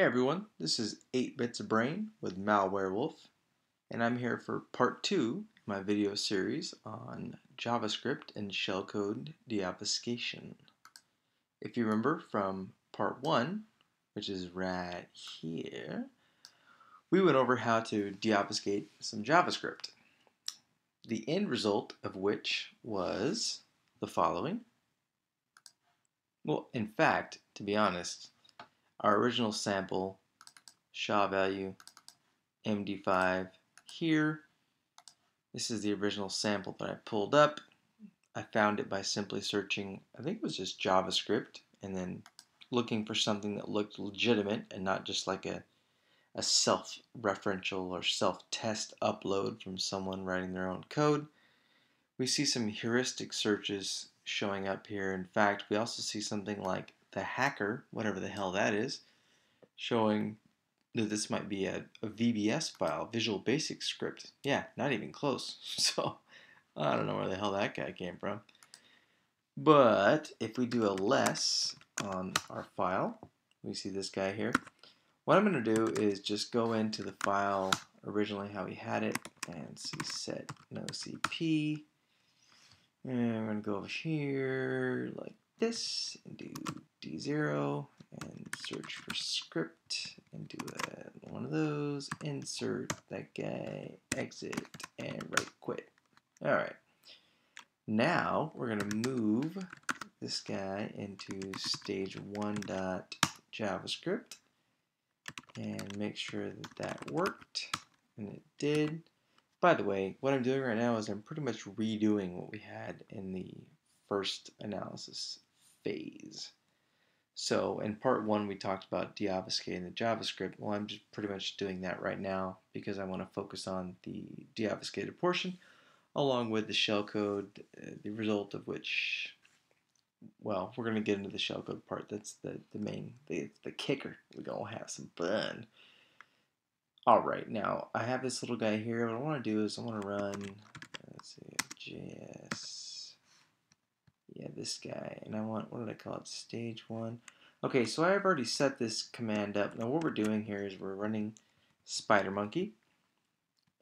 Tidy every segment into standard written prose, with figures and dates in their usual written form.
everyone, this is 8 Bits of Brain with MalWerewolf, and I'm here for part 2 of my video series on JavaScript and Shellcode deobfuscation. If you remember from part 1, which is right here, we went over how to deobfuscate some JavaScript. The end result of which was the following. Well, in fact, to be honest, our original sample, SHA value, MD5 here. This is the original sample that I pulled up. I found it by simply searching, I think it was just JavaScript, and then looking for something that looked legitimate and not just like a self-referential or self-test upload from someone writing their own code. We see some heuristic searches showing up here. In fact, we also see something like the hacker, whatever the hell that is, showing that this might be a VBS file, Visual Basic Script. Yeah, not even close. So I don't know where the hell that guy came from. But if we do a less on our file, we see this guy here. What I'm going to do is just go into the file originally how we had it and see set no CP. And we're going to go over here like this and do D0 and search for script and do one of those, insert that guy, exit, and right quit. Alright, now we're going to move this guy into stage1.javascript and make sure that that worked, and it did. By the way, what I'm doing right now is I'm pretty much redoing what we had in the first analysis phase. So in part 1 we talked about deobfuscating the JavaScript. Well, I'm just pretty much doing that right now because I want to focus on the deobfuscated portion along with the shellcode, the result of which, well, we're going to get into the shellcode part. That's the main, the kicker. We're going to have some fun. Alright, now I have this little guy here. What I want to do is I want to run, let's see, JS, yeah, this guy, and I want, what did I call it, stage 1. Okay, so I've already set this command up. Now what we're doing here is we're running SpiderMonkey,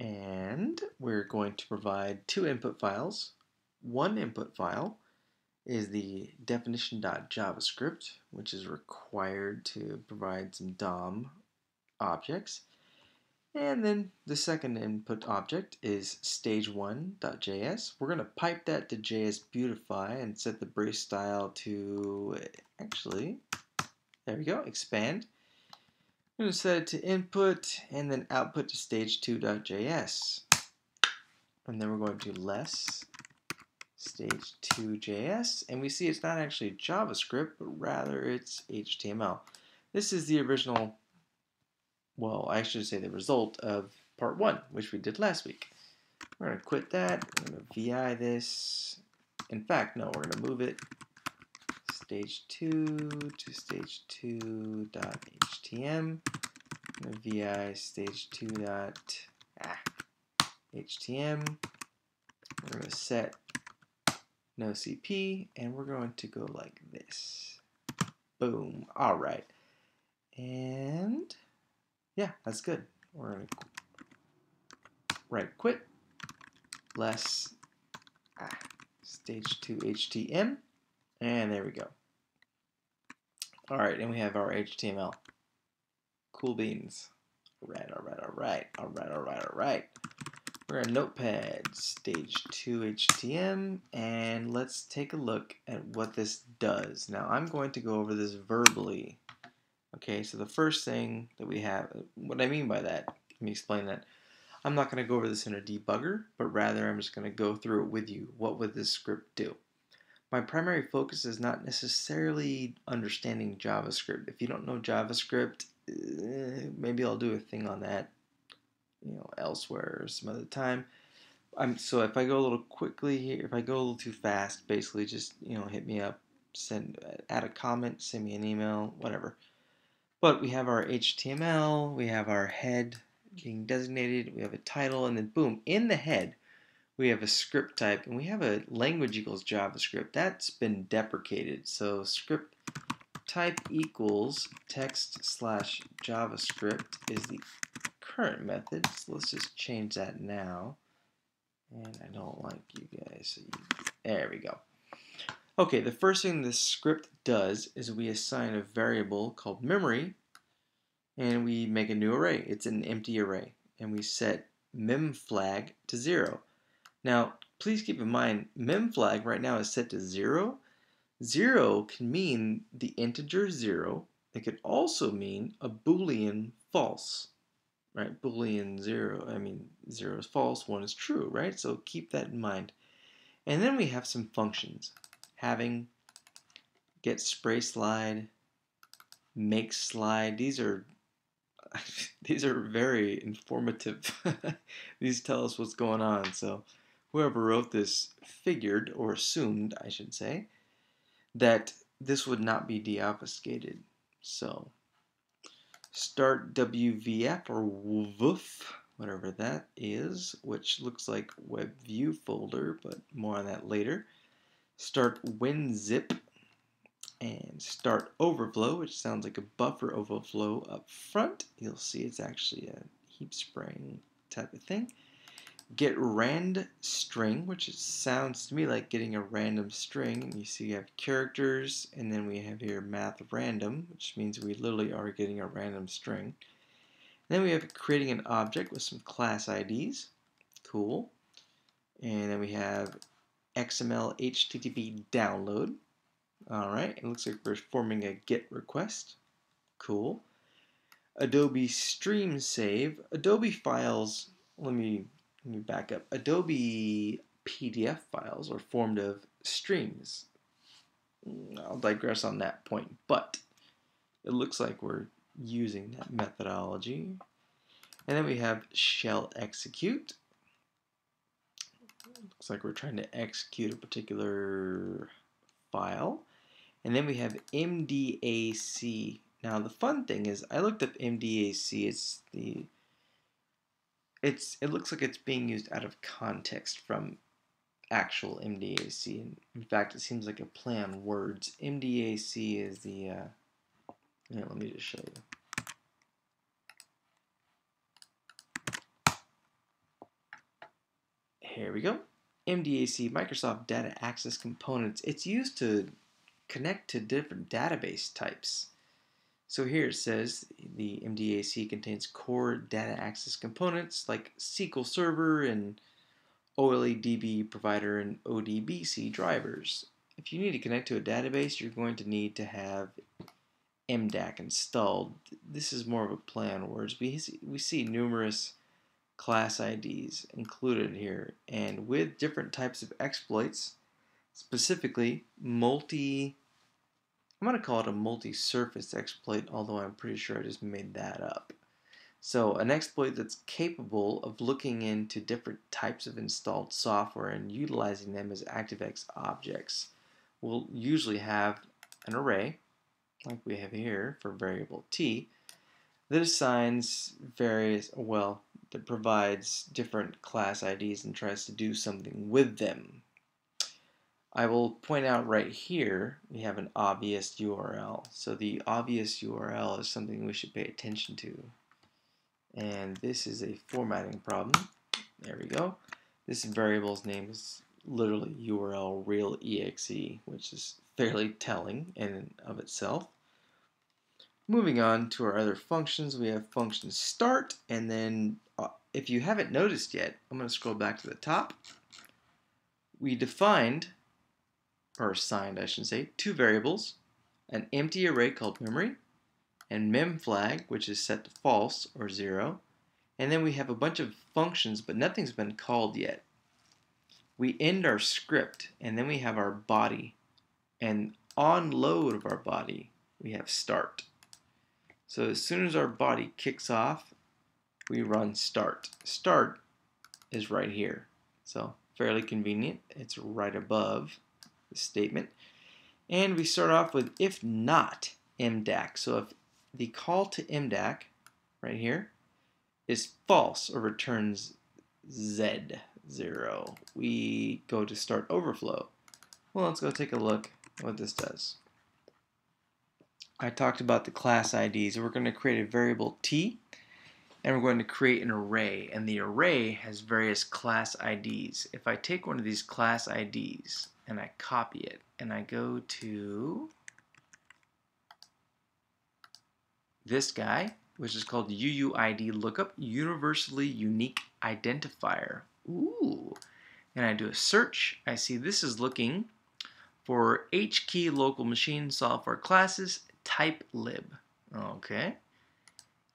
and we're going to provide 2 input files. One input file is the definition.javascript, which is required to provide some DOM objects. And then the second input object is stage1.js. We're going to pipe that to JSBeautify and set the brace style to, actually, there we go, expand. I'm going to set it to input and then output to stage2.js. And then we're going to less stage2.js, and we see it's not actually JavaScript, but rather it's HTML. This is the original, well, I should say the result of part 1, which we did last week. We're going to quit that. We're going to VI this. In fact, no, we're going to move it stage 2 to stage2.htm. I'm going to VI stage2.htm. We're going to set no CP, and we're going to go like this. Boom. All right. And yeah, that's good. We're going to right quit, less stage2 HTM, and there we go. All right, and we have our HTML. Cool beans. All right. We're in Notepad, stage2 HTM, and let's take a look at what this does. Now, I'm going to go over this verbally. Okay, so the first thing that we have, what I mean by that, let me explain that. I'm not going to go over this in a debugger, but rather I'm just going to go through it with you. What would this script do? My primary focus is not necessarily understanding JavaScript. If you don't know JavaScript, maybe I'll do a thing on that, elsewhere or some other time. So if I go a little quickly here, if I go a little too fast, basically just, hit me up, add a comment, send me an email, whatever. But we have our HTML, we have our head being designated, we have a title, and then boom, in the head, we have a script type, and we have a language equals JavaScript. That's been deprecated. So script type equals text slash JavaScript is the current method. So let's just change that now. And I don't like you guys. So there we go. Okay, the first thing this script does is we assign a variable called memory, and we make a new array. It's an empty array, and we set memFlag to 0. Now, please keep in mind, memFlag right now is set to 0. 0 can mean the integer 0. It could also mean a Boolean false, right? Boolean 0, 0 is false, 1 is true, right? So keep that in mind. And then we have some functions. Having, get spray slide, make slide. These are very informative. These tell us what's going on. So whoever wrote this figured, or assumed, I should say, that this would not be deobfuscated. So start WVF or woof, whatever that is, which looks like WebView folder, but more on that later. Start WinZip and start overflow, which sounds like a buffer overflow up front. You'll see it's actually a heap spraying type of thing. Get rand string, which sounds to me like getting a random string. And you see you have characters, and then we have here math random, which means we literally are getting a random string. And then we have creating an object with some class IDs. Cool. And then we have XML HTTP download. Alright, it looks like we're forming a GET request. Cool. Adobe Stream Save. Adobe files, let me back up. Adobe PDF files are formed of streams. I'll digress on that point, but it looks like we're using that methodology. And then we have shell execute. Looks like we're trying to execute a particular file. And then we have MDAC. Now the fun thing is, I looked up MDAC. It looks like it's being used out of context from actual MDAC. And in fact, it seems like a play on words. MDAC is the let me just show you. Here we go. MDAC, Microsoft Data Access Components. It's used to connect to different database types. So here it says the MDAC contains core data access components like SQL Server and OllyDbg provider and ODBC drivers. If you need to connect to a database, you're going to need to have MDAC installed. This is more of a play on words. We see numerous class IDs included here, and with different types of exploits, specifically I'm going to call it a multi-surface exploit, although I'm pretty sure I just made that up. So an exploit that's capable of looking into different types of installed software and utilizing them as ActiveX objects will usually have an array, like we have here for variable t, that assigns that provides different class IDs and tries to do something with them. I will point out right here, we have an obvious URL. So the obvious URL is something we should pay attention to. And this is a formatting problem. There we go. This variable's name is literally URL real exe, which is fairly telling in and of itself. Moving on to our other functions, we have function start, and then if you haven't noticed yet, I'm going to scroll back to the top. We defined, or assigned I should say, two variables, an empty array called memory, and memFlag, which is set to false or 0, and then we have a bunch of functions, but nothing's been called yet. We end our script, and then we have our body, and on load of our body, we have start. So as soon as our body kicks off, we run start. Start is right here, so fairly convenient. It's right above the statement. And we start off with if not MDAC. So if the call to MDAC right here is false or returns Z0, we go to start overflow. Well, let's go take a look at what this does. I talked about the class IDs. We're going to create a variable t, and we're going to create an array, and the array has various class IDs. If I take one of these class IDs and I copy it and I go to this guy, which is called UUID lookup, universally unique identifier. Ooh. And I do a search, I see this is looking for HKey local machine software classes type lib. Okay.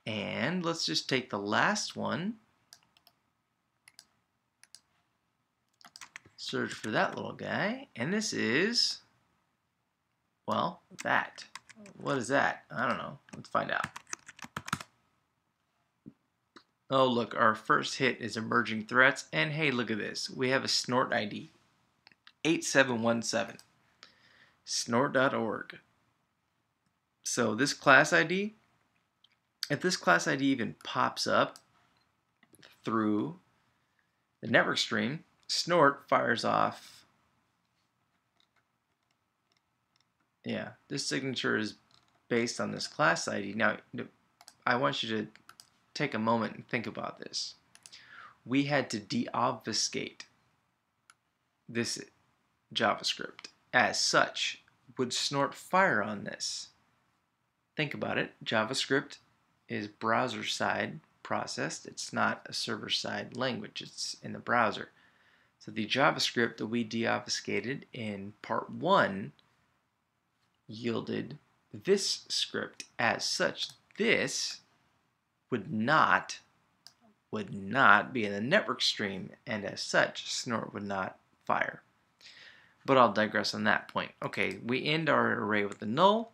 And let's just take the last one, search for that little guy, and this is, well, that. What is that? I don't know. Let's find out. Oh, look, our first hit is emerging threats, and hey, look at this. We have a snort ID, 8717, snort.org. So this class ID, if this class ID even pops up through the network stream, snort fires off. Yeah, this signature is based on this class ID. Now, I want you to take a moment and think about this. We had to deobfuscate this JavaScript. As such, would snort fire on this? Think about it. JavaScript is browser-side processed. It's not a server-side language. It's in the browser. So the JavaScript that we deobfuscated in part 1 yielded this script. As such, this would not be in the network stream, and as such, snort would not fire. But I'll digress on that point. Okay, we end our array with a null.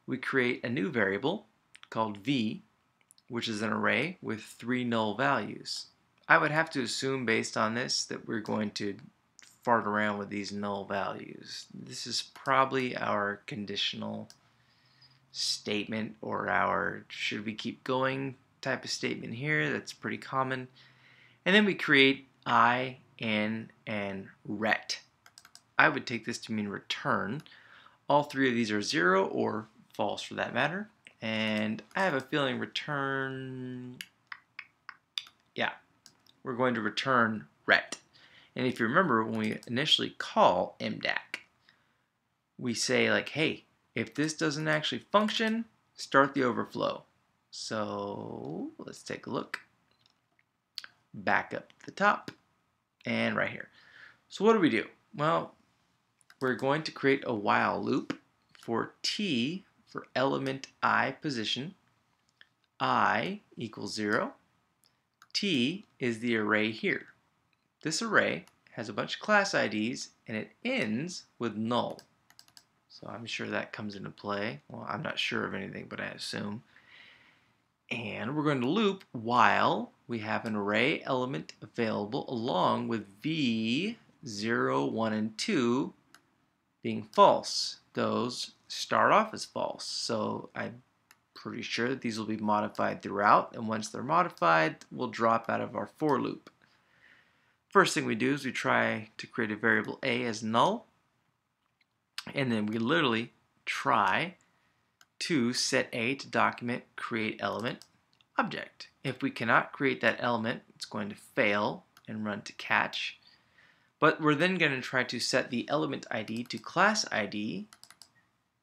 We create a new variable called v, which is an array with 3 null values. I would have to assume based on this that we're going to fart around with these null values. This is probably our conditional statement, or our should we keep going type of statement here. That's pretty common. And then we create I, N, and ret. I would take this to mean return. All 3 of these are 0 or false for that matter. And I have a feeling return, yeah, we're going to return ret. And if you remember, when we initially call MDAC, we say like, hey, if this doesn't actually function, start the overflow. So let's take a look. Back up to the top and right here. So what do? Well, we're going to create a while loop for t for element I position. I equals 0. T is the array here. This array has a bunch of class IDs and it ends with null. So I'm sure that comes into play. Well, I'm not sure of anything, but I assume. And we're going to loop while we have an array element available along with v, 0, 1, and 2 being false. Those start off as false. So I'm pretty sure that these will be modified throughout, and once they're modified, we'll drop out of our for loop. First thing we do is we try to create a variable a as null, and then we literally try to set a to document create element object. If we cannot create that element, it's going to fail and run to catch. But we're then going to try to set the element ID to class ID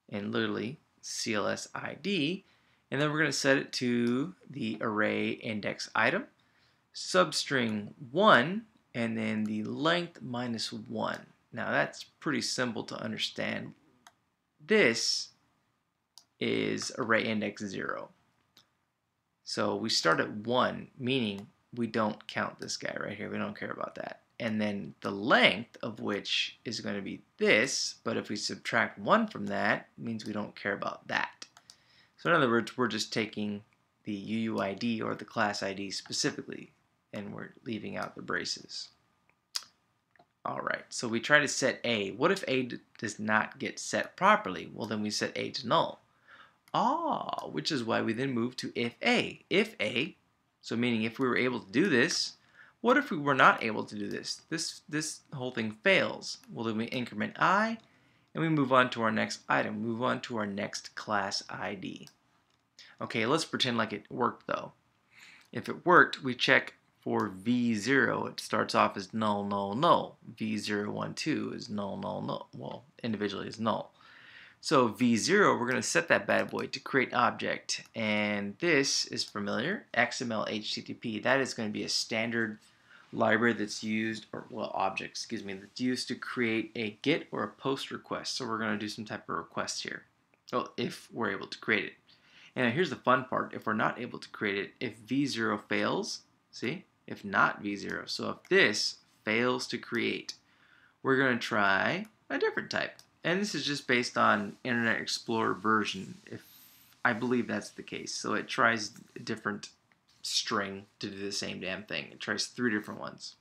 and literally CLS ID, and then we're going to set it to the array index item, substring 1, and then the length minus 1. Now that's pretty simple to understand. This is array index 0. So we start at 1, meaning we don't count this guy right here. We don't care about that. And then the length of which is going to be this, but if we subtract 1 from that, it means we don't care about that. So in other words, we're just taking the UUID or the class ID specifically, and we're leaving out the braces. Alright, so we try to set A. What if A does not get set properly? Well, then we set A to null. Which is why we then move to if A. If A, so meaning if we were able to do this, what if we were not able to do this? This whole thing fails. Well, then we increment I, and we move on to our next item. Move on to our next class ID. Okay, let's pretend like it worked though. If it worked, we check for v0. It starts off as null, null, null. v012 is null, null, null. Well, individually is null. So v0, we're going to set that bad boy to create object, and this is familiar, XML HTTP. That is going to be a standard library that's used, or well, object, excuse me, that's used to create a GET or a POST request. So we're going to do some type of request here, well, if we're able to create it. And here's the fun part: if we're not able to create it, if v0 fails, see, if not v0, so if this fails to create, we're going to try a different type. And this is just based on Internet Explorer version, if I believe that's the case. So it tries a different string to do the same damn thing. It tries 3 different ones.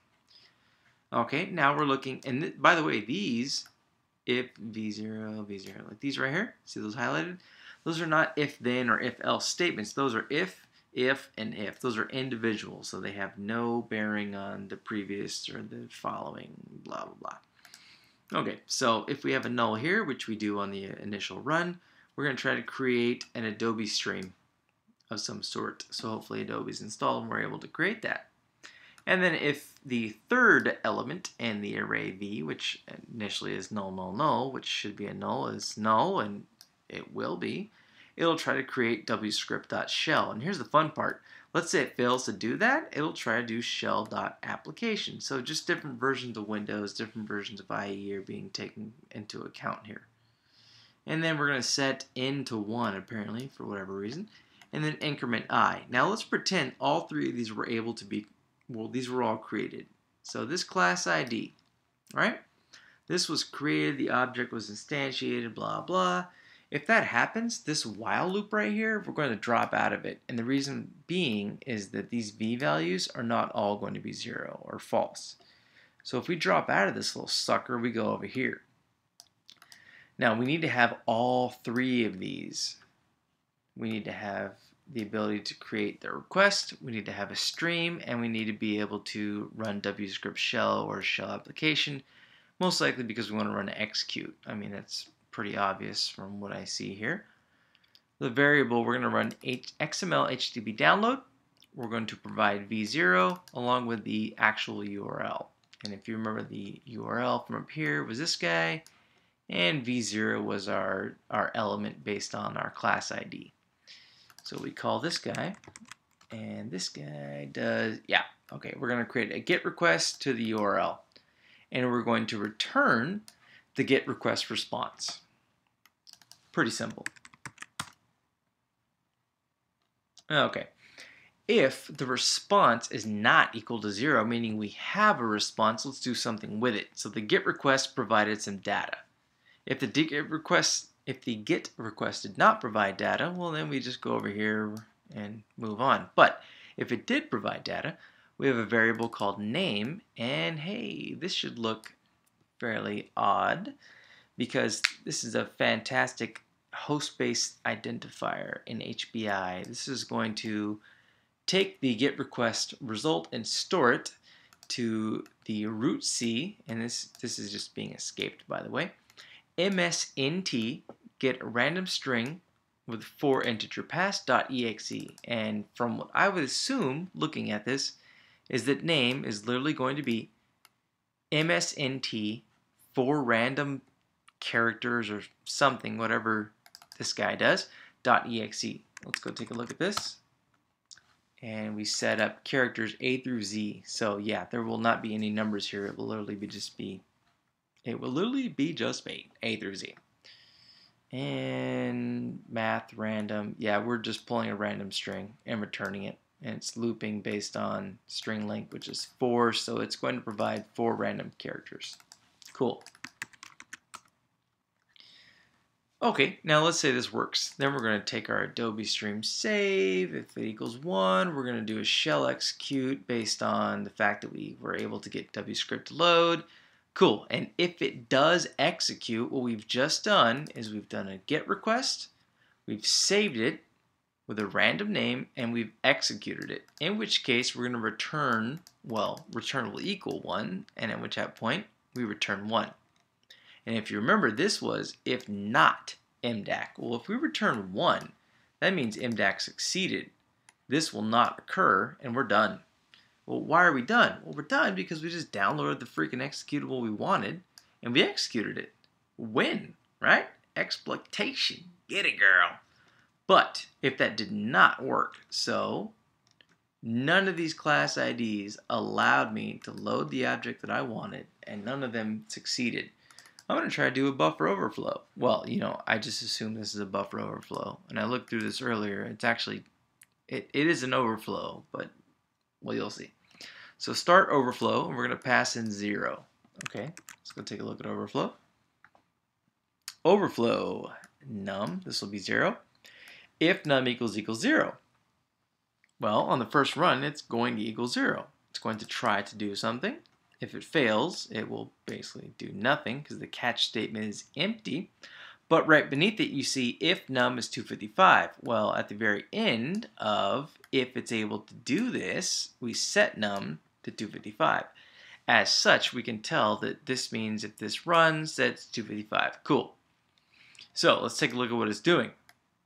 Okay, now we're looking, and by the way, these, if v0, v0, like these right here, see those highlighted? Those are not if then or if else statements. Those are if, and if. Those are individual, so they have no bearing on the previous or the following, blah, blah, blah. Okay, so if we have a null here, which we do on the initial run, we're going to try to create an Adobe stream of some sort. So hopefully Adobe's installed and we're able to create that. And then if the third element in the array v, which initially is null, null, null, which should be a null, is null, and it will be, it'll try to create wscript.shell. And here's the fun part. Let's say it fails to do that, it'll try to do shell.application. So just different versions of Windows, different versions of IE are being taken into account here. And then we're going to set n to 1 apparently for whatever reason, and then increment I. Now let's pretend all 3 of these were able to be, well, these were all created. So this class ID, right? This was created, the object was instantiated, blah, blah. If that happens, this while loop right here, we're going to drop out of it. And the reason being is that these v values are not all going to be 0 or false. So if we drop out of this little sucker, we go over here. Now we need to have all 3 of these. We need to have the ability to create the request, we need to have a stream, and we need to be able to run wscript shell or shell application, most likely because we want to run execute. I mean, that's pretty obvious from what I see here. The variable, we're going to run XML HTTP download. We're going to provide v0 along with the actual URL. And if you remember, the URL from up here was this guy, and v0 was our element based on our class ID. So we call this guy, and this guy does, yeah, okay, we're going to create a GET request to the URL, and we're going to return the GET request response. Pretty simple. Okay, if the response is not equal to 0, meaning we have a response, let's do something with it. So the GET request provided some data. If the GET request did not provide data, well then we just go over here and move on. But if it did provide data, we have a variable called name, and hey, this should look fairly odd because this is a fantastic host-based identifier in HBI. This is going to take the GET request result and store it to the root C, and this is just being escaped, by the way. msnt get random string with 4 integer pass.exe, and from what I would assume looking at this is that name is literally going to be msnt 4 random characters or something, whatever this guy does, .exe. Let's go take a look at this. And we set up characters A through Z. So yeah, there will not be any numbers here. It will literally be just A through Z. And math random. Yeah, we're just pulling a random string and returning it. And it's looping based on string length, which is 4. So it's going to provide 4 random characters. Cool. Okay, now let's say this works. Then we're going to take our Adobe stream save. If it equals 1, we're going to do a shell execute based on the fact that we were able to get wscript to load. Cool, and if it does execute, what we've just done is we've done a GET request, we've saved it with a random name, and we've executed it. In which case, we're going to return, well, return will equal 1, and at which point, we return 1. And if you remember, this was if not MDAC. Well, if we return 1, that means MDAC succeeded. This will not occur, and we're done. Well, why are we done? Well, we're done because we just downloaded the freaking executable we wanted, and we executed it. Win, right? Exploitation. Get it, girl. But if that did not work, so none of these class IDs allowed me to load the object that I wanted, and none of them succeeded. I'm going to try to do a buffer overflow. Well, you know, I just assume this is a buffer overflow, and I looked through this earlier. It's actually, it is an overflow, but, well, you'll see. So start overflow, and we're going to pass in 0. Okay, let's go take a look at overflow. Overflow num, this will be 0. If num equals 0. Well, on the first run, it's going to equal 0. It's going to try to do something. If it fails, it will basically do nothing because the catch statement is empty. But right beneath it, you see if num is 255. Well, at the very end of if it's able to do this, we set num to 255. As such, we can tell that this means if this runs, that's 255. Cool. So let's take a look at what it's doing.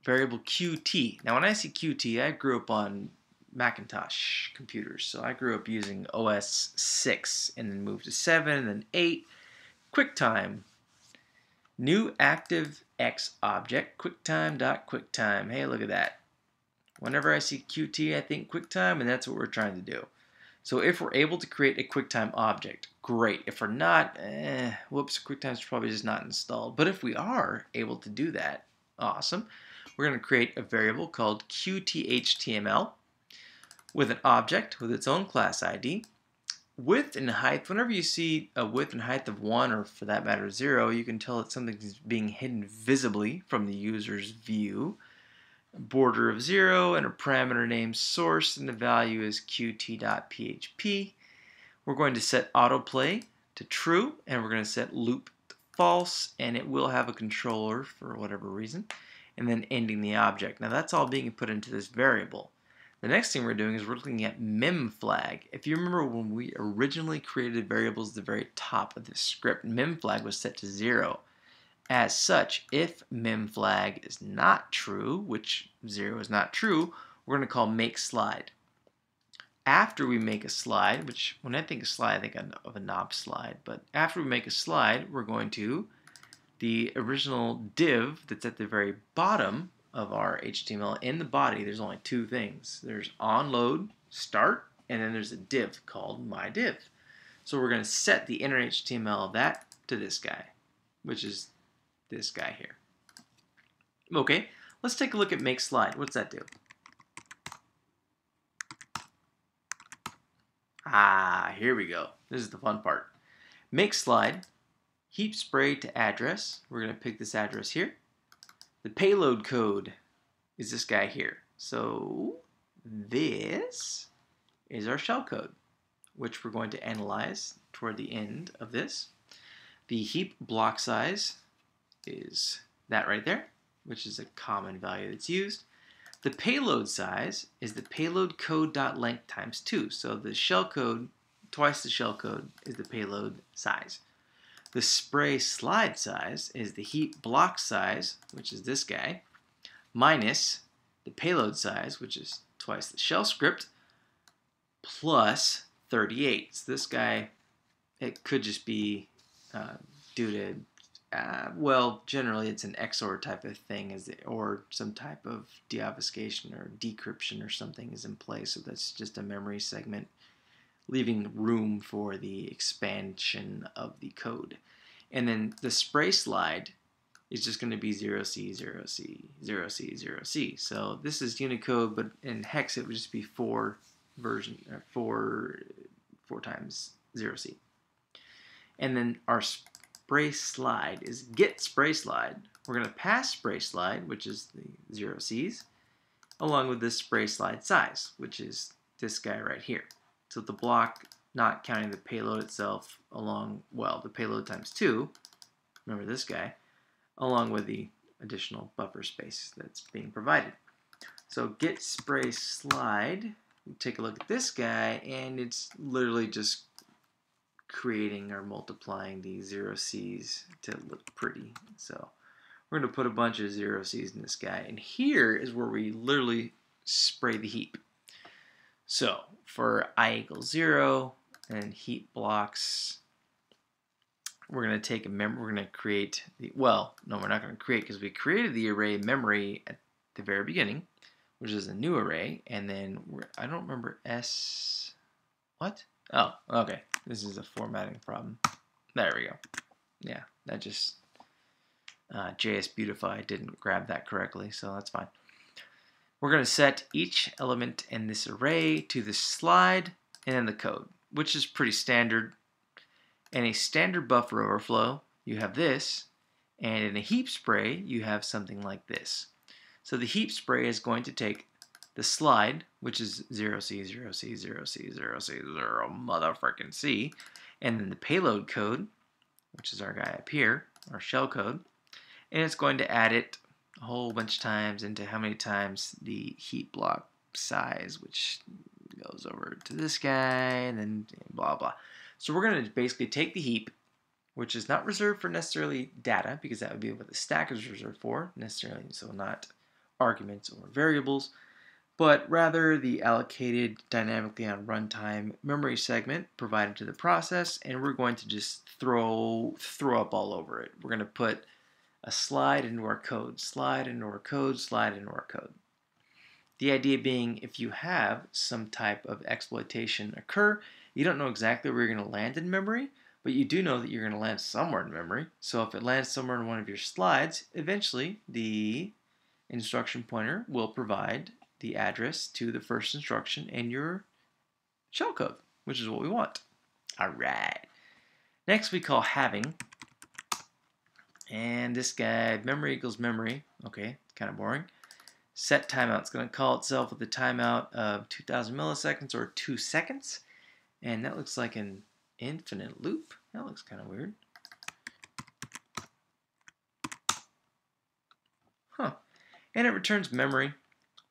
Variable qt. Now when I see qt, I grew up on Macintosh computers. So I grew up using OS 6 and then moved to 7 and then 8. QuickTime. New active X object, QuickTime.QuickTime. Hey, look at that. Whenever I see Qt, I think QuickTime, and that's what we're trying to do. So if we're able to create a QuickTime object, great. If we're not, whoops, QuickTime's probably just not installed. But if we are able to do that, awesome. We're going to create a variable called QTHTML with an object with its own class ID. Width and height, whenever you see a width and height of 1 or for that matter 0, you can tell that something is being hidden visibly from the user's view. A border of 0 and a parameter named source, and the value is qt.php. We're going to set autoplay to true, and we're going to set loop to false, and it will have a controller for whatever reason, and then ending the object. Now that's all being put into this variable. The next thing we're doing is we're looking at memflag. If you remember when we originally created variables at the very top of this script, memflag was set to 0. As such, if memflag is not true, which 0 is not true, we're going to call makeSlide. After we make a slide, which when I think of slide, I think of a knob slide, but after we make a slide, we're going to, the original div that's at the very bottom of our HTML, in the body, there's only 2 things. There's onload, start, and then there's a div called myDiv. So we're going to set the inner HTML of that to this guy, which is this guy here. Okay, let's take a look at makeSlide. What's that do? Ah, here we go. This is the fun part. makeSlide, heap spray to address. We're going to pick this address here. The payload code is this guy here. So this is our shellcode, which we're going to analyze toward the end of this. The heap block size is that right there, which is a common value that's used. The payload size is the payload code.length times 2. So the shellcode, twice the shellcode, is the payload size. The spray slide size is the heap block size, which is this guy, minus the payload size, which is twice the shell script, plus 38. So this guy, it could just be due to, well, generally it's an XOR type of thing, or some type of deobfuscation or decryption or something is in place. So that's just a memory segment, leaving room for the expansion of the code. And then the spray slide is just going to be 0C, 0C, 0C, 0C. So this is Unicode, but in hex it would just be 4 times 0C. And then our spray slide is get spray slide. We're going to pass spray slide, which is the 0Cs, along with this spray slide size, which is this guy right here. So the block, not counting the payload itself, along, well, the payload times 2, remember this guy, along with the additional buffer space that's being provided. So get spray slide, take a look at this guy, and it's literally just creating or multiplying these 0 C's to look pretty. So we're going to put a bunch of 0 C's in this guy. And here is where we literally spray the heap. So for I equals 0 and heap blocks, we're going to take a memory, we're going to create the, well, no, we're not going to create because we created the array memory at the very beginning, which is a new array, and then I don't remember S, what? Oh, okay, this is a formatting problem. There we go. Yeah, that just, JS Beautify didn't grab that correctly, so that's fine. We're going to set each element in this array to the slide and then the code, which is pretty standard. In a standard buffer overflow, you have this, and in a heap spray, you have something like this. So the heap spray is going to take the slide, which is 0C, 0C, 0C, 0C, 0 motherfucking C, and then the payload code, which is our guy up here, our shellcode, and it's going to add it a whole bunch of times into how many times the heap block size, which goes over to this guy, and then blah, blah. So we're going to basically take the heap, which is not reserved for necessarily data, because that would be what the stack is reserved for, necessarily, so not arguments or variables, but rather the allocated dynamically on runtime memory segment provided to the process, and we're going to just throw up all over it. We're going to put a slide into our code, slide into our code, slide into our code. The idea being, if you have some type of exploitation occur, you don't know exactly where you're going to land in memory, but you do know that you're going to land somewhere in memory. So if it lands somewhere in one of your slides, eventually the instruction pointer will provide the address to the first instruction in your shellcode, which is what we want. All right. Next we call having. And this guy, memory equals memory. Okay, kind of boring. Set timeout. It's going to call itself with a timeout of 2000 milliseconds or 2 seconds. And that looks like an infinite loop. That looks kind of weird. Huh. And it returns memory.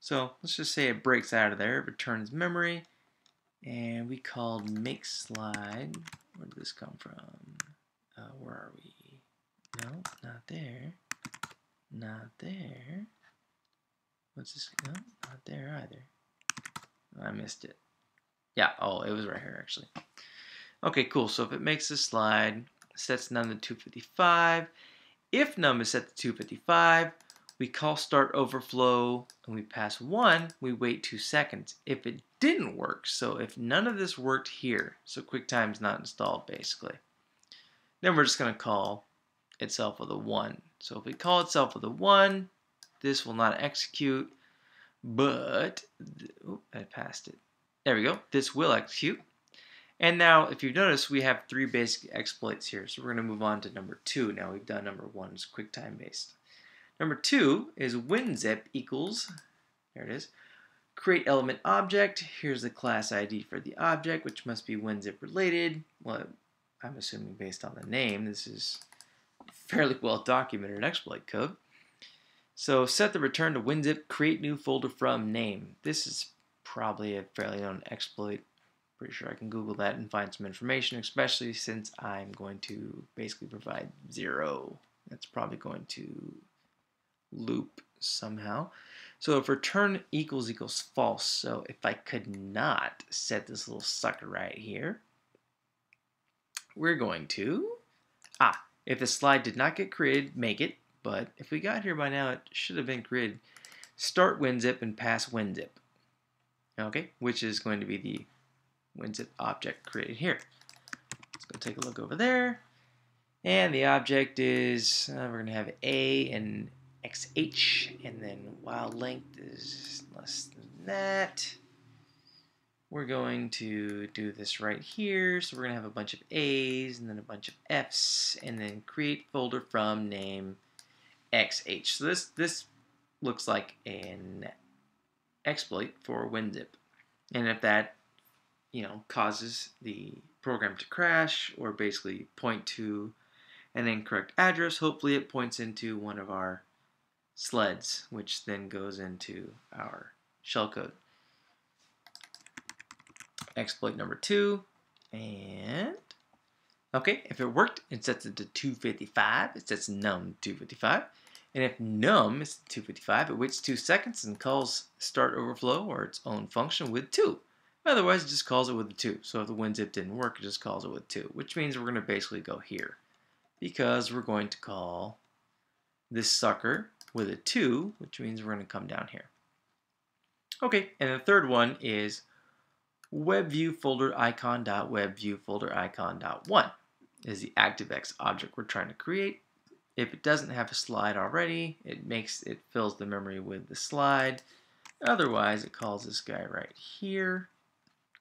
So let's just say it breaks out of there. It returns memory. And we called make slide. Where did this come from? Where are we? No, not there. Not there. What's this? No, not there either. I missed it. Yeah, oh, it was right here actually. Okay, cool. So if it makes a slide, sets num to 255. If num is set to 255, we call start overflow and we pass 1, we wait 2 seconds. If it didn't work, so if none of this worked here, so QuickTime's not installed basically, then we're just going to call itself with a 1. So if we call itself with a 1, this will not execute, but, oh, I passed it. There we go. This will execute. And now, if you've noticed, we have 3 basic exploits here. So we're going to move on to number 2. Now we've done number 1, it's QuickTime based. Number 2 is WinZip equals, there it is, create element object. Here's the class ID for the object, which must be WinZip related. Well, I'm assuming based on the name, this is fairly well documented exploit code. So set the return to WinZip, create new folder from name. This is probably a fairly known exploit. Pretty sure I can Google that and find some information, especially since I'm going to basically provide 0. That's probably going to loop somehow. So if return equals false, so if I could not set this little sucker right here, we're going to, if the slide did not get created, make it, but if we got here by now, it should have been created. Start WinZip and pass WinZip, okay, which is going to be the WinZip object created here. Let's go take a look over there, and the object is, we're going to have A and XH, and then while length is less than that. We're going to do this right here, so we're going to have a bunch of A's and then a bunch of F's, and then create folder from name XH. So this looks like an exploit for WinZip, and if that causes the program to crash or basically point to an incorrect address, hopefully it points into one of our sleds, which then goes into our shellcode. Exploit number 2, and Okay, if it worked, it sets it to 255. It sets num 255. And if num is 255, it waits 2 seconds and calls start overflow or its own function with 2. Otherwise, it just calls it with a 2. So if the WinZip didn't work, it just calls it with 2, which means we're going to basically go here because we're going to call this sucker with a 2, which means we're going to come down here. Okay, and the third one is webViewFolderIcon.webViewFolderIcon.1 is the ActiveX object we're trying to create. If it doesn't have a slide already, it fills the memory with the slide. Otherwise, it calls this guy right here,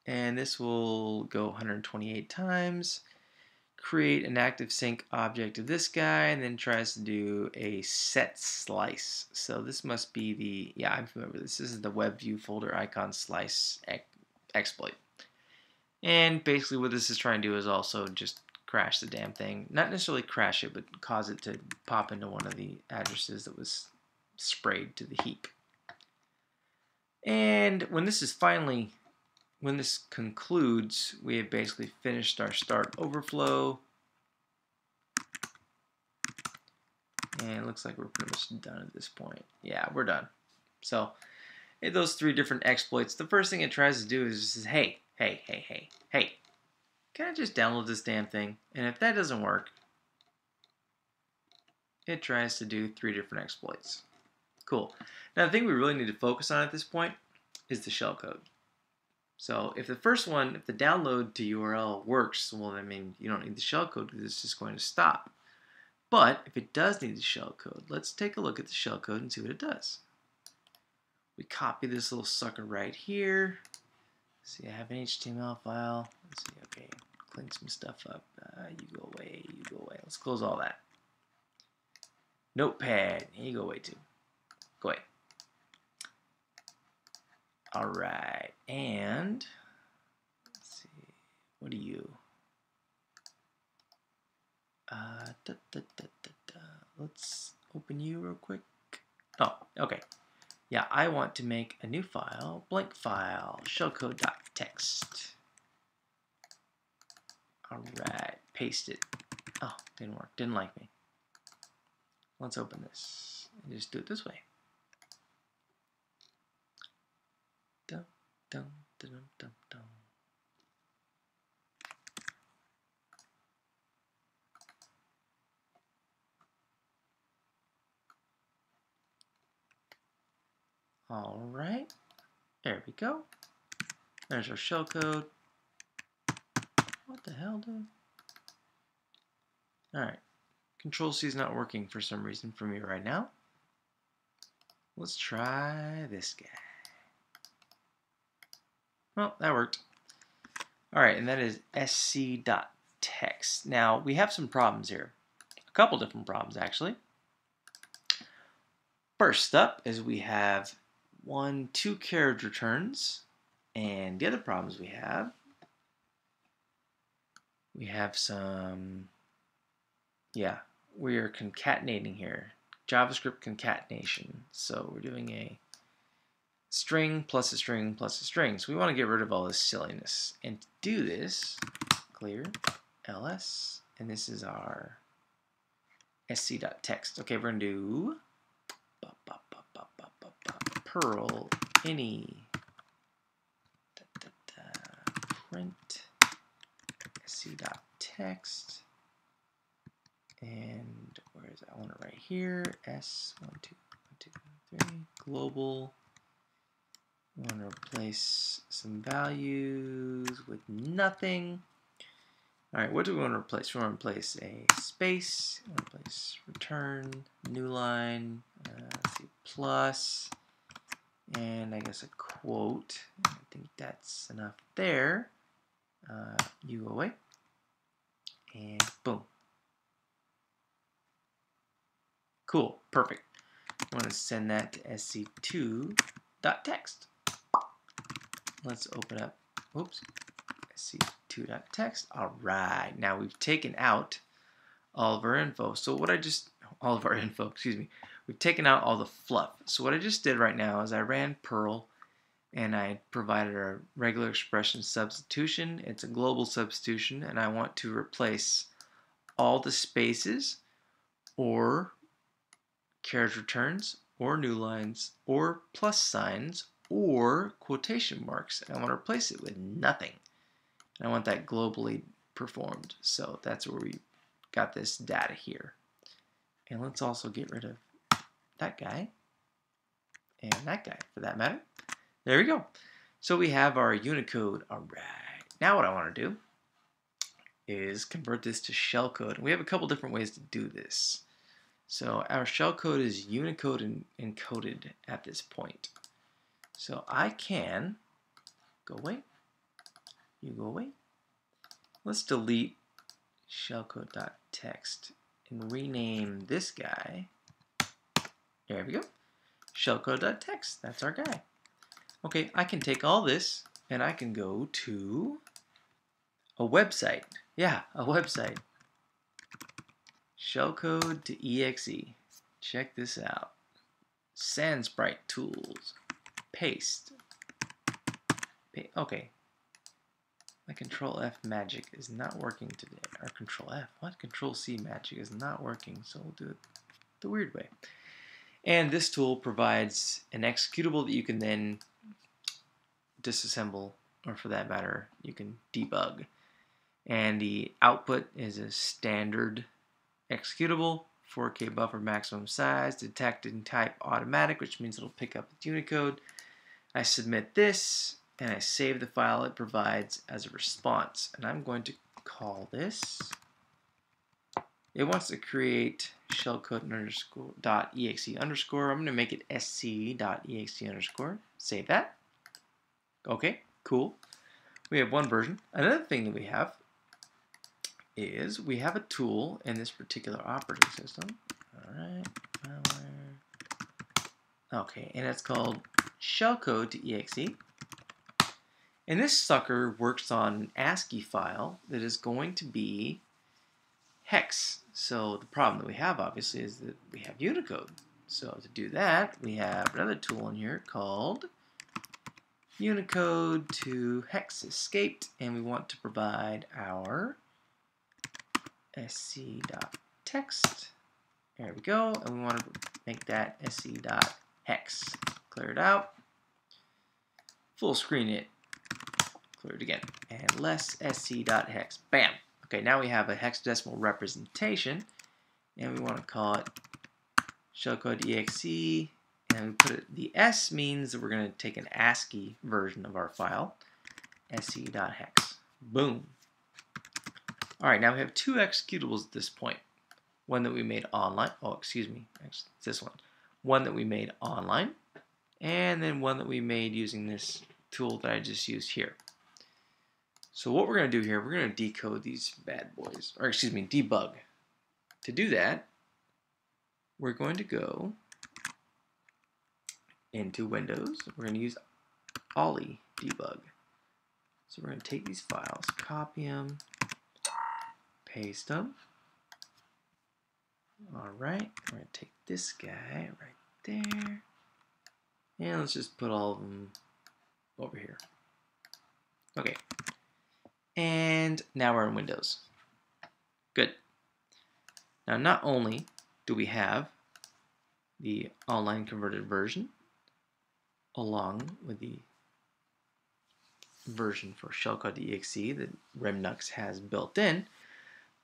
and this will go 128 times. Create an ActiveSync object of this guy, and then tries to do a set slice. So this must be the, yeah, I'm familiar with this. This is the webViewFolderIcon slice exploit. And basically what this is trying to do is also just crash the damn thing. Not necessarily crash it, but cause it to pop into one of the addresses that was sprayed to the heap. And when this concludes, we have basically finished our start overflow. And it looks like we're pretty much done at this point. Yeah, we're done. So, those 3 different exploits, the first thing it tries to do is just says, hey, can I just download this damn thing? And if that doesn't work, it tries to do 3 different exploits. Cool. Now, the thing we really need to focus on at this point is the shellcode. So if the first one, if the download to URL works, well, I mean, you don't need the shellcode because it's just going to stop. But if it does need the shellcode, let's take a look at the shellcode and see what it does. We copy this little sucker right here. See, I have an HTML file. Let's see, okay, clean some stuff up. You go away, you go away. Let's close all that. Notepad, you go away too. Go away. All right, and let's see, what are you? Let's open you real quick. Oh, okay. Yeah, I want to make a new file, blank file, shellcode.txt. All right, paste it. Oh, didn't work, didn't like me. Let's open this and just do it this way. Dum, dum, dum, dum, dum. All right, there we go. There's our shellcode. What the hell, dude? All right, Control-C is not working for some reason for me right now. Let's try this guy. Well, that worked. All right, and that is sc.text. Now, we have some problems here. A couple different problems, actually. First up is we have 2 carriage returns, and the other problems we have some, yeah, we are concatenating here, JavaScript concatenation. So we're doing a string plus a string plus a string. So we want to get rid of all this silliness. And to do this, clear ls, and this is our sc.text. Okay, we're going to do Perl any print sc.text, and where is it? I want it right here. S1212 global. We want to replace some values with nothing. All right, what do we want to replace? We want to replace a space. We want to replace return, new line, let's see, plus, and I guess a quote. I think that's enough there. You go away, and boom. Cool, perfect. I want to send that to sc2.text. Let's open up, whoops, sc2.text. All right, now we've taken out all of our info. So what excuse me. We've taken out all the fluff. So what I just did right now is I ran Perl and I provided a regular expression substitution. It's a global substitution, and I want to replace all the spaces or carriage returns or new lines or plus signs or quotation marks. And I want to replace it with nothing. And I want that globally performed. So that's where we got this data here. And let's also get rid of that guy and that guy for that matter. There we go. So we have our Unicode. All right. Now what I want to do is convert this to shellcode. And we have a couple different ways to do this. So our shellcode is Unicode encoded at this point. So I can go away. You go away. Let's delete shellcode.text and rename this guy. There we go. Shellcode.text. That's our guy. Okay, I can take all this and I can go to a website. Yeah, a website. Shellcode.exe. Check this out. Sandsprite tools. Paste. Okay. My Control F magic is not working today. Or Control F. What? Control C magic is not working. So we'll do it the weird way. And this tool provides an executable that you can then disassemble, or for that matter, you can debug. And the output is a standard executable, 4K buffer maximum size, detected type automatic, which means it'll pick up with Unicode. I submit this, and I save the file it provides as a response. And I'm going to call this, it wants to create shellcode_.exe underscore. I'm going to make it sc.exe underscore. Save that. Okay, cool. We have one version. Another thing that we have is we have a tool in this particular operating system. All right, okay, and it's called Shellcode.exe. And this sucker works on an ASCII file that is going to be hex. So the problem that we have, obviously, is that we have Unicode. So to do that, we have another tool in here called Unicode to hex escaped, and we want to provide our sc.text. There we go, and we want to make that sc.hex. Clear it out. Full screen it. Clear it again. And less sc.hex. Bam! Okay, now we have a hexadecimal representation, and we want to call it shellcode.exe, and we put it, the S means that we're going to take an ASCII version of our file, sc.hex. Boom. All right, now we have two executables at this point. One that we made online. Oh, excuse me. Actually, it's this one. One that we made online, and then one that we made using this tool that I just used here. So what we're going to do here, we're going to decode these bad boys, or excuse me, debug. To do that, we're going to go into Windows. We're going to use OllyDbg. So we're going to take these files, copy them, paste them. All right, we're going to take this guy right there, and let's just put all of them over here. Okay, and now we're in Windows. Good. Now, not only do we have the online converted version along with the version for shellcode.exe that Remnux has built in,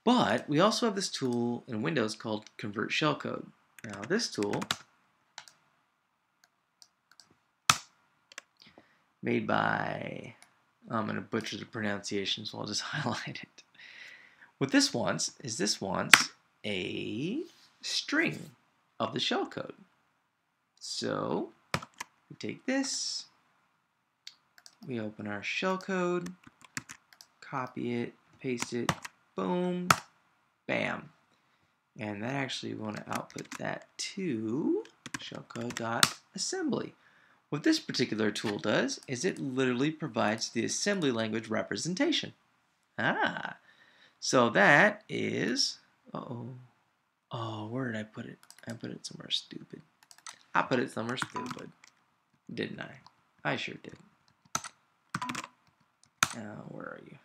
but we also have this tool in Windows called Convert Shellcode. Now this tool, made by, I'm going to butcher the pronunciation, so I'll just highlight it. What this wants is a string of the shellcode. So we take this, we open our shellcode, copy it, paste it, boom, bam. And that actually we want to output that to shellcode.assembly. What this particular tool does is it literally provides the assembly language representation. So that is, oh, where did I put it? I put it somewhere stupid. I put it somewhere stupid, didn't I? I sure did. Where are you?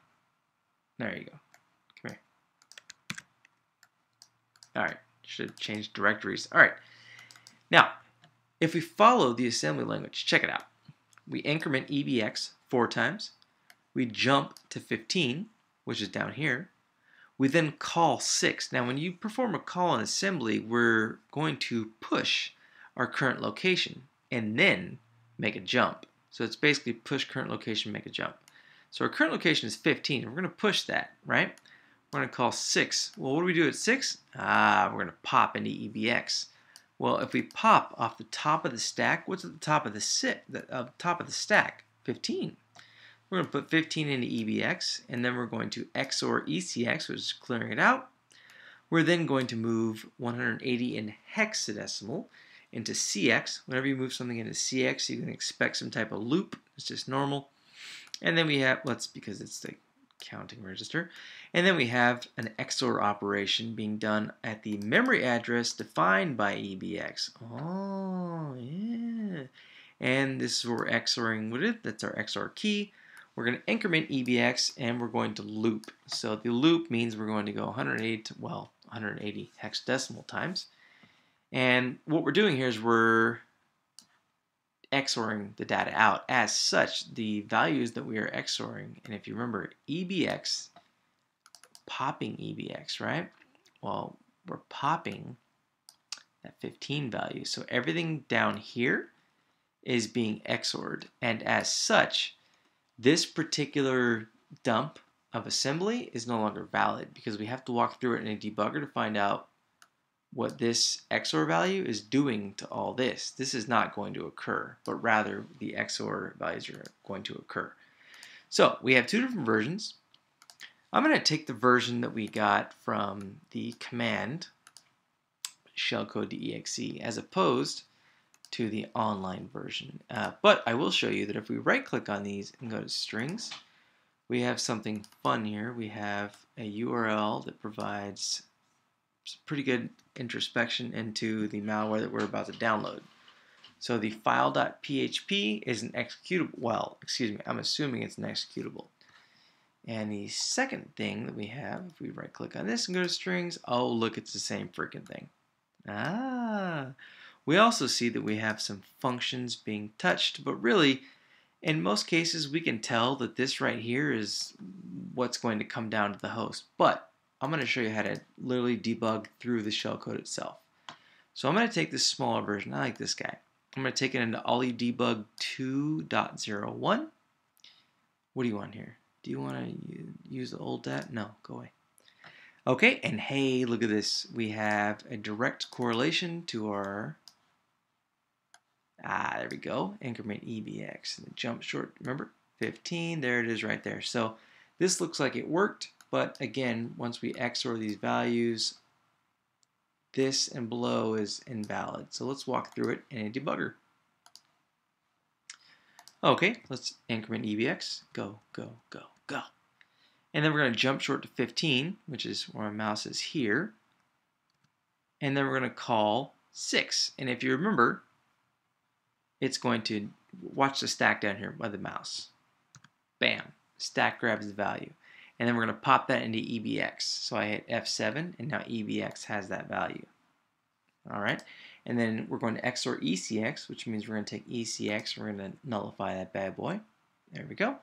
There you go. Come here. All right. Should change directories. All right. Now, if we follow the assembly language, check it out. We increment EBX 4 times. We jump to 15, which is down here. We then call 6. Now, when you perform a call in assembly, we're going to push our current location and then make a jump. So it's basically push current location, make a jump. So our current location is 15. We're going to push that, right? We're going to call 6. Well, what do we do at 6? We're going to pop into EBX. Well, if we pop off the top of the stack, what's at the top of the stack? 15. We're going to put 15 into EBX, and then we're going to XOR ECX, which is clearing it out. We're then going to move 180 in hexadecimal into CX. Whenever you move something into CX, you can expect some type of loop. It's just normal. And then we have, well, that's because it's the counting register. And then we have an XOR operation being done at the memory address defined by EBX. Oh, yeah. And this is where we're XORing with it. That's our XOR key. We're going to increment EBX and we're going to loop. So the loop means we're going to go 180 hexadecimal times. And what we're doing here is we're XORing the data out. As such, the values that we are XORing, and if you remember EBX, popping EBX, right? Well, we're popping that 15 value. So everything down here is being XORed, and as such, this particular dump of assembly is no longer valid because we have to walk through it in a debugger to find out what this XOR value is doing to all this. This is not going to occur, but rather the XOR values are going to occur. So we have 2 different versions. I'm going to take the version that we got from the command shellcode.exe as opposed to the online version. But I will show you that if we right click on these and go to strings, we have something fun here. We have a URL that provides pretty good introspection into the malware that we're about to download. So the file.php is an executable. Well, excuse me, I'm assuming it's an executable. And the second thing that we have, if we right click on this and go to strings, oh look, it's the same freaking thing. We also see that we have some functions being touched, but really, in most cases, we can tell that this right here is what's going to come down to the host. But I'm going to show you how to literally debug through the shellcode itself. So I'm going to take this smaller version. I like this guy. I'm going to take it into OllyDbg 2.01. What do you want here? Do you want to use the old dat? No, go away. Okay, and hey, look at this. We have a direct correlation to our, there we go, increment EBX. And the jump short, remember, 15, there it is right there. So this looks like it worked. But again, once we XOR these values, this and below is invalid. So let's walk through it in a debugger. Okay, let's increment EBX. Go, go, go, go. And then we're going to jump short to 15, which is where my mouse is here. And then we're going to call 6. And if you remember, it's going to watch the stack down here by the mouse. Bam, stack grabs the value. And then we're going to pop that into EBX. So I hit F7, and now EBX has that value. All right. And then we're going to XOR ECX, which means we're going to take ECX, and we're going to nullify that bad boy. There we go.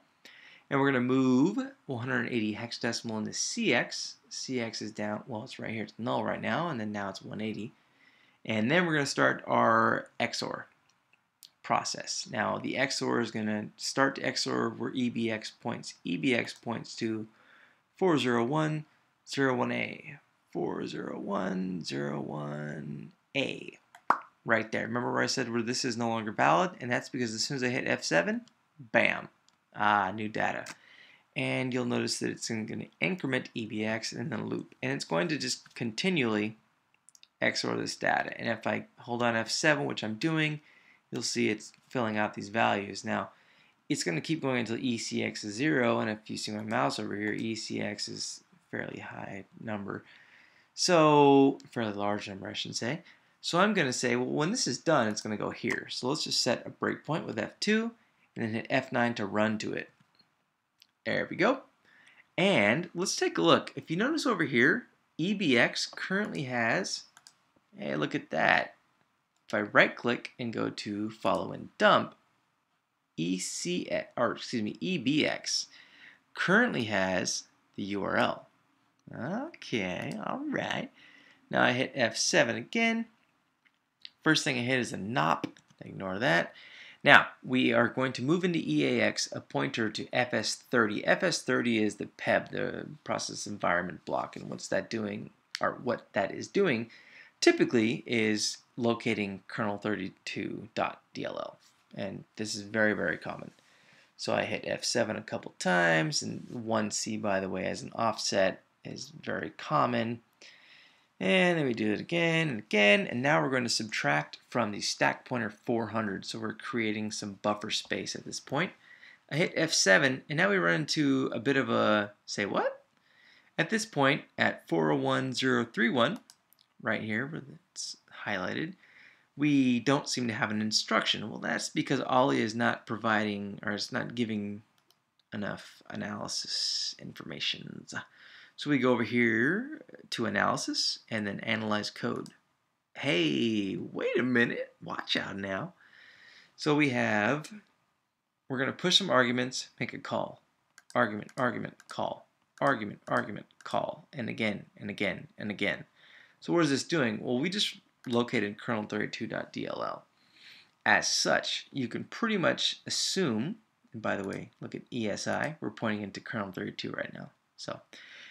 And we're going to move 180 hexadecimal into CX. CX is down, well, it's right here. It's null right now, and then now it's 180. And then we're going to start our XOR process. Now, the XOR is going to start to XOR where EBX points. EBX points to 40101A. 40101A. Right there. Remember where I said where this is no longer valid? And that's because as soon as I hit F7, bam. New data. And you'll notice that it's going to increment EBX and then loop. And it's going to just continually XOR this data. And if I hold on F7, which I'm doing, you'll see it's filling out these values. Now, it's going to keep going until ECX is 0, and if you see my mouse over here, ECX is a fairly high number. So, fairly large number, I should say. So I'm going to say, well, when this is done, it's going to go here. So let's just set a breakpoint with F2, and then hit F9 to run to it. There we go. And let's take a look. If you notice over here, EBX currently has, hey, look at that. If I right click and go to follow and dump, EBX currently has the URL. Okay, all right. Now I hit F7 again. First thing I hit is a NOP. Ignore that. Now we are going to move into EAX a pointer to FS30. FS30 is the PEB, the process environment block, and what's that doing, or what that is doing, typically is locating kernel32.dll, and this is very, very common. So I hit F7 a couple times, and 1C, by the way, as an offset is very common. And then we do it again and again, and now we're going to subtract from the stack pointer 400, so we're creating some buffer space at this point. I hit F7, and now we run into a bit of a, say what? At this point, at 401031, right here where it's highlighted, we don't seem to have an instruction. Well, that's because Olly is not providing, or it's not giving enough analysis information. So we go over here to analysis and then analyze code. Hey, wait a minute, watch out now. So we're going to push some arguments, make a call. Argument, argument, call. Argument, argument, call. And again, and again, and again. So what is this doing? Well, we just located kernel32.dll. As such, you can pretty much assume, and by the way, look at ESI, we're pointing into kernel32 right now. So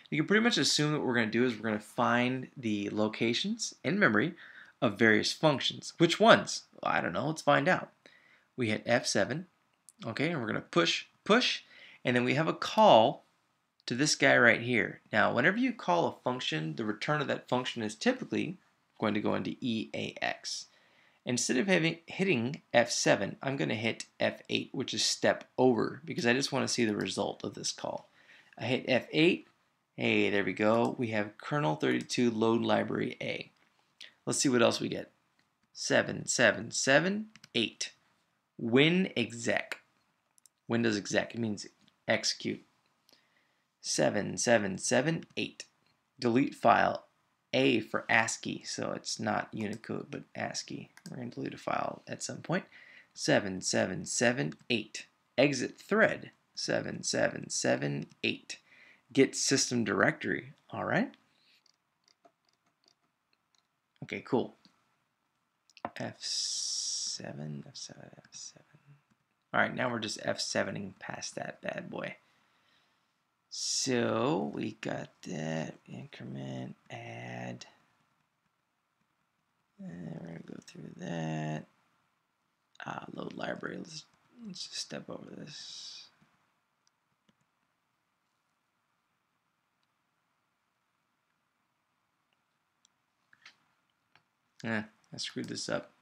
you can pretty much assume that what we're going to do is we're going to find the locations in memory of various functions. Which ones? Well, I don't know. Let's find out. We hit F7, okay, and we're going to push, push, and then we have a call to this guy right here. Now, whenever you call a function, the return of that function is typically going to go into EAX. Instead of hitting F7, I'm going to hit F8, which is step over, because I just want to see the result of this call. I hit F8. Hey, there we go. We have kernel32 load library A. Let's see what else we get. 777 win exec. Windows exec. It means execute. 7778 delete file. A for ASCII, so it's not Unicode but ASCII. We're going to delete a file at some point. 7778 exit thread. 7778 get system directory. All right. Okay, cool. F7, F7, F7. All right, now we're just F7ing past that bad boy. So we got that. Increment, add. And we're going to go through that. Load library. Let's just step over this. I screwed this up.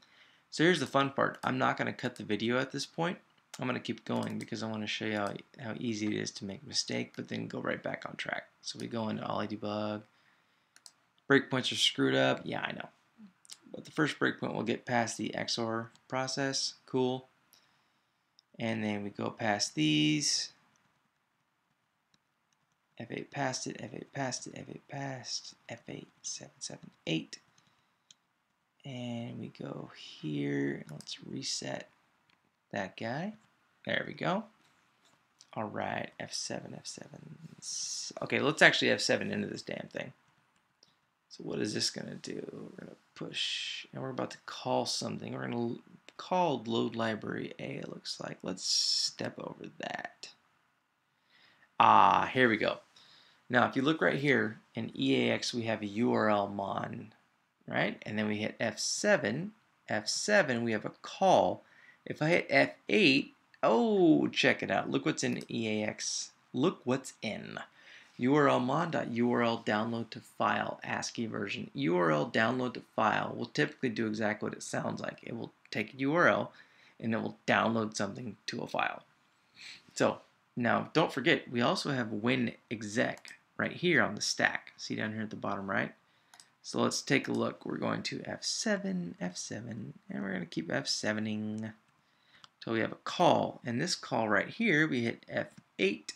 So here's the fun part. I'm not going to cut the video at this point. I'm going to keep going because I want to show you how easy it is to make a mistake, but then go right back on track. So we go into OllyDbg. Breakpoints are screwed up. Yeah, I know. But the first breakpoint will get past the XOR process. Cool. And then we go past these. F8 past it, F8 past it, F8 past, F8, 778. And we go here. Let's reset that guy. There we go. All right, F7, F7. Okay, let's actually F7 into this damn thing. So what is this going to do? We're going to push, and we're about to call something. We're going to call load library A, it looks like. Let's step over that. Here we go. Now, if you look right here, in EAX, we have a URL mon, right? And then we hit F7. F7, we have a call. If I hit F8, oh, check it out. Look what's in EAX. Look what's in. URLmon.url download to file ASCII version. URL download to file will typically do exactly what it sounds like. It will take a URL and it will download something to a file. So now don't forget, we also have win exec right here on the stack. See down here at the bottom right? So let's take a look. We're going to F7, F7, and we're going to keep F7ing till we have a call. And this call right here, we hit F8.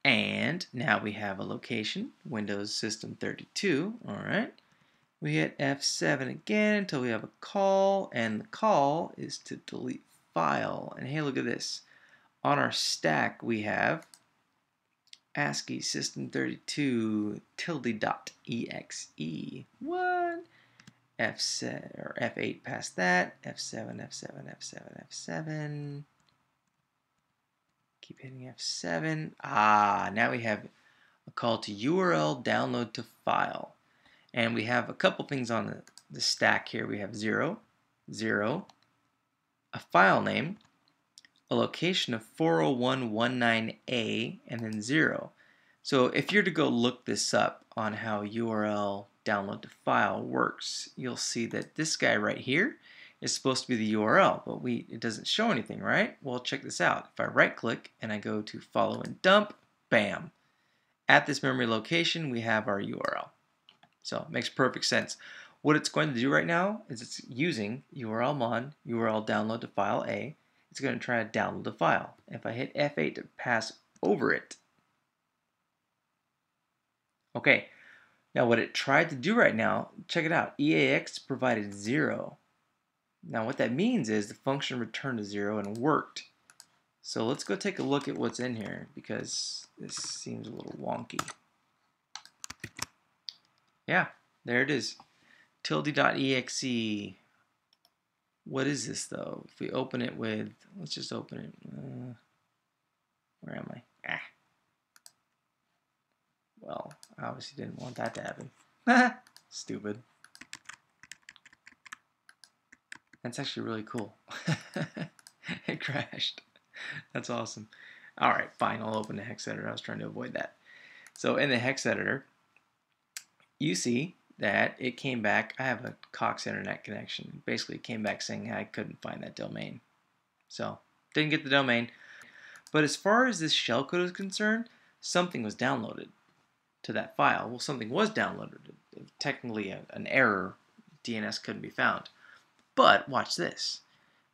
And now we have a location, Windows System 32. All right. We hit F7 again until we have a call, and the call is to delete file. And hey, look at this. On our stack, we have ASCII system32 tilde.exe. What? F7 or F8 past that. F7, F7, F7, F7. Keep hitting F7. Now we have a call to URL download to file. And we have a couple things on the stack here. We have 0, 0, a file name, a location of 40119A, and then 0. So if you're to go look this up on how URL download to file works, you'll see that this guy right here is supposed to be the URL, but it doesn't show anything, right? Well, check this out. If I right click and I go to follow and dump, bam. At this memory location, we have our URL. So it makes perfect sense. What it's going to do right now is it's using URLmon, URL download to file A. It's going to try to download the file. If I hit F8 to pass over it, okay, now what it tried to do right now, check it out, EAX provided 0. Now what that means is the function returned to 0 and worked. So let's go take a look at what's in here because this seems a little wonky. Yeah, there it is. Tilde.exe. What is this though? If we open it with, let's just open it. Where am I? Well, I obviously didn't want that to happen. Stupid. That's actually really cool. It crashed. That's awesome. All right, fine. I'll open the hex editor. I was trying to avoid that. So in the hex editor, you see that it came back. I have a Cox internet connection. Basically, it came back saying I couldn't find that domain. So didn't get the domain. But as far as this shellcode is concerned, something was downloaded to that file. Well, something was downloaded. Technically, an error. DNS couldn't be found. But watch this.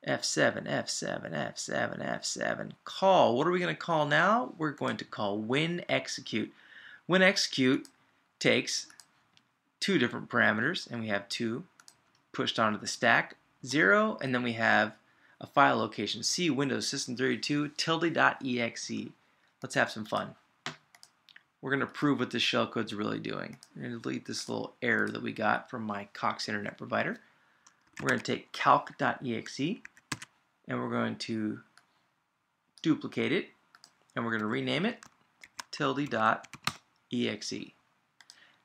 F7, F7, F7, F7. Call. What are we going to call now? We're going to call winExecute. WinExecute takes two different parameters, and we have 2 pushed onto the stack, 0, and then we have a file location, C Windows System 32 tilde.exe. Let's have some fun. We're going to prove what this shellcode's really doing. We're going to delete this little error that we got from my Cox internet provider. We're going to take calc.exe and we're going to duplicate it and we're going to rename it tilde.exe.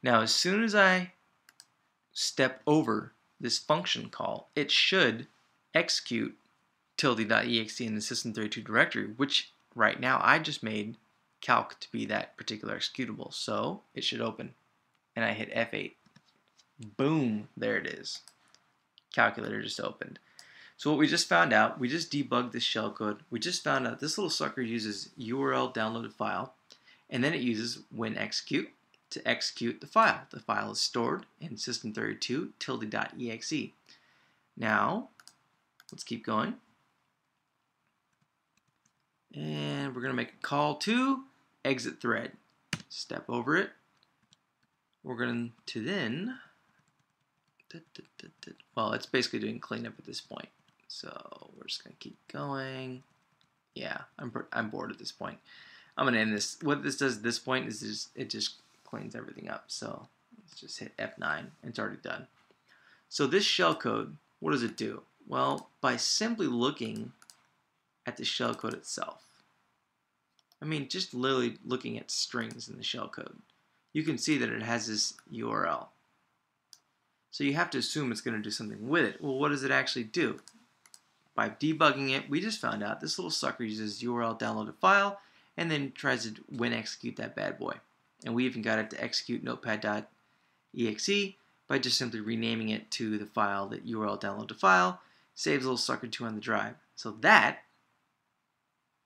Now as soon as I step over this function call, it should execute tilde.exe in the system32 directory, which right now I just made calc to be that particular executable. So it should open. And I hit F8. Boom, there it is. Calculator just opened. So what we just found out, we just debugged this shellcode. We just found out this little sucker uses URL downloaded file, and then it uses winExecute to execute the file. The file is stored in system32 tilde.exe. Now, let's keep going. And we're going to make a call to exit thread. Step over it. We're going to then, well, it's basically doing cleanup at this point. So we're just going to keep going. Yeah, I'm bored at this point. I'm going to end this. What this does at this point is it just cleans everything up. So let's just hit F9. It's already done. So this shellcode, what does it do? Well, by simply looking at the shellcode itself, I mean, just literally looking at strings in the shellcode, you can see that it has this URL. So you have to assume it's going to do something with it. Well, what does it actually do? By debugging it, we just found out this little sucker uses URL downloaded file and then tries to winExecute that bad boy. And we even got it to execute notepad.exe by just simply renaming it to the file that URL downloaded file, saves little sucker 2 on the drive. So that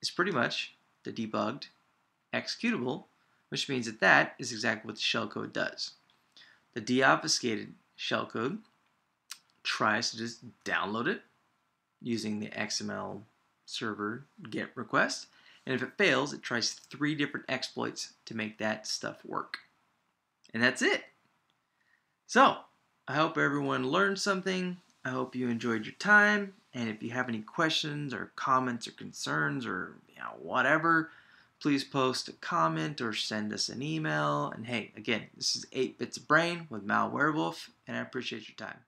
is pretty much the debugged executable, which means that that is exactly what the shellcode does. The deobfuscated shellcode tries to just download it, using the XML server GET request. And if it fails, it tries 3 different exploits to make that stuff work. And that's it. So, I hope everyone learned something. I hope you enjoyed your time. And if you have any questions or comments or concerns or whatever, please post a comment or send us an email. And hey, again, this is 8 Bits of Brain with MalWerewolf, and I appreciate your time.